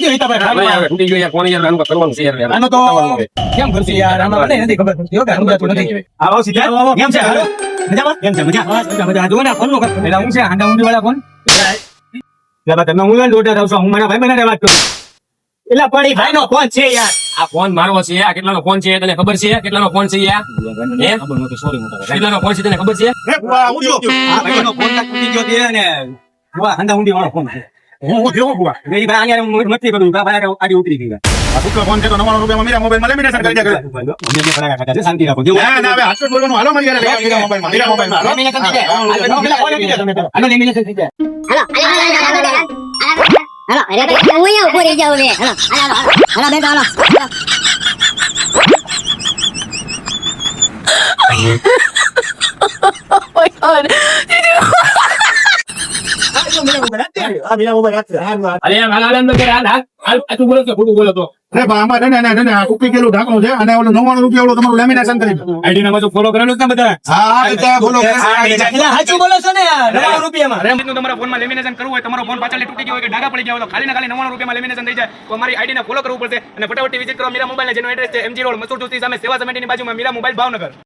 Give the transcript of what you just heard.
ગયો હિતાભાઈ તૂટી ગયો યાર, કોની યાર આનું કરવાનું છે યાર. આનો તો કેમ કરશે યાર આમાં મને નથી ખબર જો કે સમજાતું નથી આવો સીધા કેમ છે હાલો મજામાં કેમ છે મજા મજા જો ને ફોન નો કર એટલે હું છે હાંડા ઊંડી વાળા ફોન જરા તમે હું લોટા આવશો હું મારા ભાઈ મને વાત કરું એલા પડી ભાઈ નો ફોન છે યાર આ ફોન મારો છે, આ કેટલાનો ફોન છે તને ખબર છે? કેટલાનો ફોન છે યાર? હે? ખબર નહોતી સોરી મોટા કેટલાનો ફોન છે તને ખબર છે? આ ભાઈ નો ફોન તક તૂટી ગયો છે ને બુઆ હાંડા ઊંડી વાળો ફોન છે હું જો બુઆ મેરી ભાઈ અહીંયા મસ્તી કરું ભાઈ આડી ઉતરી ગઈ ફોન છે તો 99 રૂપિયામાં મીરા મોબાઈલમાં લેમિનેશન કરી દે. મને જે પડાકા કાઢા છે શાંતિ રાખો જો ના ના હવે હાથ બોલવાનું હાલો મારી યાર મીરા મોબાઈલમાં લેમિનેશન થઈ જાય આનો લેમિનેશન થઈ જાય હાલો અરે ભાઈ હું અહીંયા ઉભો રહી જાઉં લે હાલો બેટા હાલો અરે યાર હાલ અંદર કર હાલ તું બોલો તો ખોટું બોલો તો. અરે બા આમાં ને કુપી કેલું ઢાંકણું છે અને ઓલું 99 રૂપિયા ઓલું તમારું લેમિનેશન કરી દો. આઈડી ના બાજુ ફોલો કરેલું છે ને બધા હા એટલે બોલો એટલે સાચું બોલો છો ને યાર 99 રૂપિયામાં રેમનું તમારા ફોનમાં લેમિનેશન કરવું હોય, તમારો ફોન પાછળથી તૂટી ગયો હોય કે ડાઘા પડી ગયા હોય તો ખાલી ને ખાલી 99 રૂપિયામાં લેમિનેશન થઈ જાય તો અમારી આઈડી ને ફોલો કરવું પડશે અને ફટાફટ વિઝિટ કરો મીરા મોબાઈલ જેનો એડ્રેસ છે MG રોડ મસૂર ચોકડી સામે સેવા સમિતિની બાજુમાં મીરા મોબાઈલ ભાવનગર.